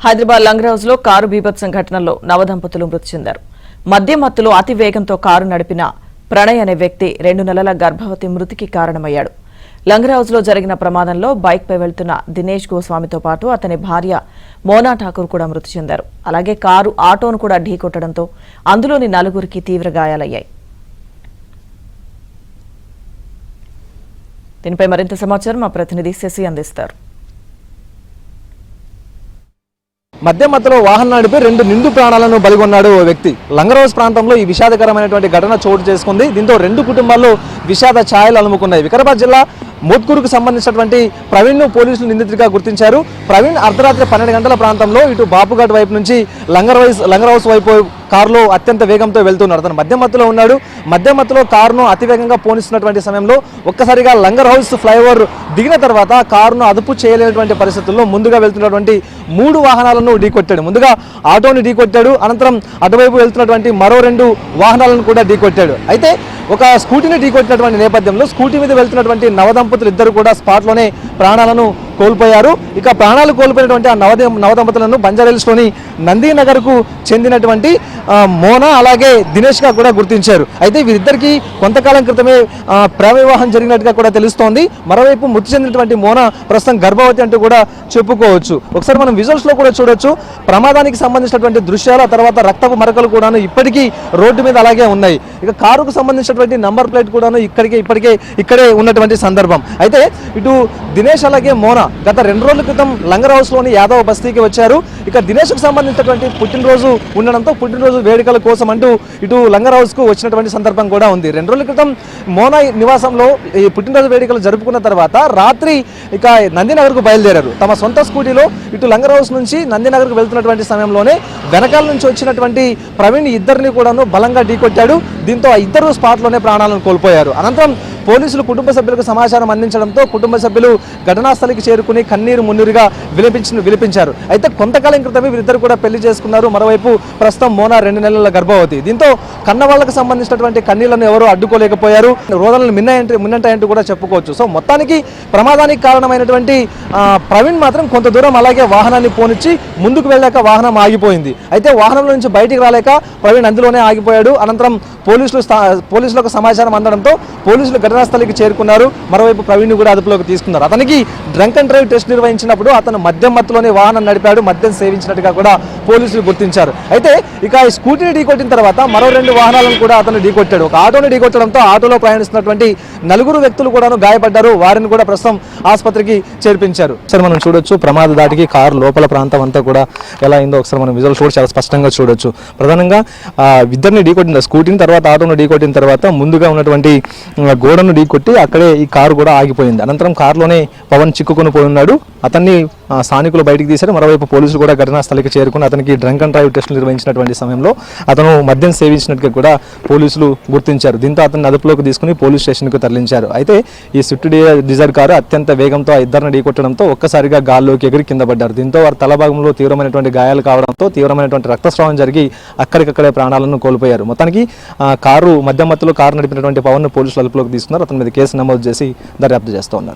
హైదరాబాద్ లంగరౌజ్ లో కారు బీభత్సం ఘటనలో నవదంపతులు మృతి చెందారు. మద్యం మత్తులో అతి వేగంతో కారు నడిపిన ప్రణయ్ అనే వ్యక్తి 2 నెలల గర్భవతి మృతికి కారణమయ్యాడు. లంగరౌజ్ లో జరిగిన ప్రమాదంలో బైక్ పై వెళ్తున్న దినేష్ గోస్వామితో పాటు అతని భార్య మోనా ఠాకూర్ కూడా మృతి చెందారు. అలాగే కారు ఆటోను కూడా ఢీకొట్టడంతో అందులోని 4 తీవ్ర గాయాలయ్యాయి. దీనిపై మరింత సమాచారం మా ప్రతినిధి శశి అందిస్తారు. మద్యం మత్తులో వాహనం నడిపి 2 నిండు ప్రాణాలను బలిగొన్నాడు ఓ వ్యక్తి. లంగరౌజ్ ప్రాంతంలో ఈ విషాదకరమైనటువంటి ఘటన చోటు చేసుకుంది. దీంతో 2 కుటుంబాల్లో విషాద ఛాయలు అలుముకున్నాయి. వికారాబాద్ జిల్లా మోత్కూరుకు సంబంధించినటువంటి ప్రవీణ్ ను పోలీసులు నిందితుడిగా గుర్తించారు. ప్రవీణ్ అర్ధరాత్రి 12 గంటల ప్రాంతంలో ఇటు బాపుఘాట్ వైపు నుంచి లంగరౌజ్ వైపు కారులో అత్యంత వేగంతో వెళ్తున్నాడు. అతను మద్యం మత్తులో ఉన్నాడు. మద్యం మత్తులో కారును అతివేగంగా పోనిస్తున్నటువంటి సమయంలో ఒక్కసారిగా లంగరౌజ్ ఫ్లైఓవర్ దిగిన తర్వాత కారును అదుపు చేయలేనటువంటి పరిస్థితుల్లో ముందుగా వెళ్తున్నటువంటి 3 వాహనాలను ఢీకొట్టాడు. ముందుగా ఆటోని ఢీకొట్టాడు. అనంతరం అటువైపు వెళ్తున్నటువంటి మరో 2 వాహనాలను కూడా ఢీకొట్టాడు. అయితే ఒక స్కూటీని ఢీకొట్టినటువంటి నేపథ్యంలో స్కూటీ మీద వెళ్తున్నటువంటి నవదంపతులు ఇద్దరు కూడా స్పాట్లోనే ప్రాణాలను కోల్పోయారు. ఇక ప్రాణాలు కోల్పోయినటువంటి ఆ నవదంపతులను బంజారాహిల్స్లోని నందీనగర్కు చెందినటువంటి మోనా అలాగే దినేష్గా కూడా గుర్తించారు. అయితే వీరిద్దరికీ కొంతకాలం క్రితమే ప్రేమ వివాహం జరిగినట్టుగా కూడా తెలుస్తోంది. మరోవైపు మృతి చెందినటువంటి మోనా ప్రస్తుతం గర్భవతి అంటూ కూడా చెప్పుకోవచ్చు. ఒకసారి మనం విజువల్స్లో కూడా చూడొచ్చు. ప్రమాదానికి సంబంధించినటువంటి దృశ్యాలు, ఆ తర్వాత రక్తపు మరకలు కూడాను ఇప్పటికీ రోడ్డు మీద అలాగే ఉన్నాయి. ఇక కారుకు సంబంధించినటువంటి నంబర్ ప్లేట్ కూడాను ఇక్కడే ఉన్నటువంటి సందర్భం. అయితే ఇటు దినేష్ అలాగే మోనా గత 2 రోజుల క్రితం లంగరౌజ్లోని యాదవ్ బస్తీకి వచ్చారు. ఇక దినేష్కు సంబంధించినటువంటి పుట్టినరోజు ఉండడంతో పుట్టినరోజు వేడుకల కోసం అంటూ ఇటు లంగరౌజ్కు వచ్చినటువంటి సందర్భం కూడా ఉంది. 2 రోజుల క్రితం మోనా నివాసంలో ఈ పుట్టినరోజు వేడుకలు జరుపుకున్న తర్వాత రాత్రి ఇక నందీనగర్కు బయలుదేరారు. తమ సొంత స్కూటీలో ఇటు లంగరౌజ్ నుంచి నందీనగర్కు వెళ్తున్నటువంటి సమయంలోనే వెనకాల నుంచి వచ్చినటువంటి ప్రవీణ్ ఇద్దరిని కూడాను బలంగా ఢీకొట్టాడు. దీంతో ఆ ఇద్దరు స్పాట్లోనే ప్రాణాలను కోల్పోయారు. అనంతరం పోలీసులు కుటుంబ సభ్యులకు సమాచారం అందించడంతో కుటుంబ సభ్యులు ఘటనాస్థలికి చేరుకుని కన్నీరు మున్నీరుగా విలిపించారు. అయితే కొంతకాలం క్రితమే వీరిద్దరు కూడా పెళ్లి చేసుకున్నారు. మరోవైపు ప్రస్తుతం మోనా 2 నెలల గర్భవతి. దీంతో కన్నవాళ్లకు సంబంధించినటువంటి కన్నీళ్లను ఎవరూ అడ్డుకోలేకపోయారు. రోదనలు మిన్నంటాయంటూ కూడా చెప్పుకోవచ్చు. సో మొత్తానికి ప్రమాదానికి కారణమైనటువంటి ప్రవీణ్ మాత్రం కొంత దూరం అలాగే వాహనాన్ని పోనిచ్చి ముందుకు వాహనం ఆగిపోయింది. అయితే వాహనంలో నుంచి బయటికి రాలేక ప్రవీణ్ అందులోనే ఆగిపోయాడు. అనంతరం పోలీసులకు సమాచారం అందడంతో పోలీసులు ఘటనాస్థలికి చేరుకున్నారు. మరోవైపు ప్రవీణ్ కూడా అదుపులోకి తీసుకున్నారు. అతనికి డ్రంక్ అండ్ డ్రైవ్ టెస్ట్ నిర్వహించినప్పుడు అతను మద్యం మత్తులోనే వాహనం నడిపాడు, మద్యం సేవించినట్టుగా కూడా పోలీసులు గుర్తించారు. అయితే ఇక ఈ స్కూటీని ఢీకొట్టిన తర్వాత మరో 2 వాహనాలను కూడా అతను ఢీకొట్టాడు. ఒక ఆటోని ఢీకొట్టడంతో ఆటోలో ప్రయాణిస్తున్నటువంటి 4 వ్యక్తులు కూడాను గాయపడ్డారు. వారిని కూడా ప్రస్తుతం ఆసుపత్రికి చేర్పించారు. సరే మనం చూడొచ్చు ప్రమాద దాటికి కారు లోపల ప్రాంతం అంతా కూడా ఎలా అయిందో ఒకసారి మనం విజువల్ కూడా చాలా స్పష్టంగా చూడొచ్చు. ప్రధానంగా ఇద్దరిని ఢీకొట్టిన స్కూటీని తర్వాత ఆటోను ఢీకొట్టిన తర్వాత ముందుగా ఉన్నటువంటి గోడను ఢీకొట్టి అక్కడే ఈ కారు కూడా ఆగిపోయింది. అనంతరం కారులోనే పవన్ చిక్కుకొని పోయి ఉన్నాడు. అతన్ని స్థానికులు బయటికి తీశారు. మరోవైపు పోలీసులు కూడా ఘటనా స్థలికి చేరుకుని అతనికి డ్రంక్ అండ్ డ్రైవ్ టెస్టులు నిర్వహించినటువంటి సమయంలో అతను మద్యం సేవించినట్టుగా కూడా పోలీసులు గుర్తించారు. దీంతో అతన్ని అదుపులోకి తీసుకుని పోలీస్ స్టేషన్కు తరలించారు. అయితే ఈ స్విఫ్ట్ డిజైర్ కారు అత్యంత వేగంతో ఆ ఇద్దరిని ఢీకొట్టడంతో ఒక్కసారిగా గాల్లోకి ఎగిరి కింద పడ్డారు. దీంతో వారి తల భాగంలో తీవ్రమైనటువంటి గాయాలు కావడంతో తీవ్రమైనటువంటి రక్తస్రావం జరిగి అక్కడికక్కడే ప్రాణాలను కోల్పోయారు. మొత్తానికి మద్యం మత్తులో కారు నడిపినటువంటి పవన్ పోలీసులు అదుపులోకి తీసుకున్నారు. అతని మీద కేసు నమోదు చేసి దర్యాప్తు చేస్తూ ఉన్నారు.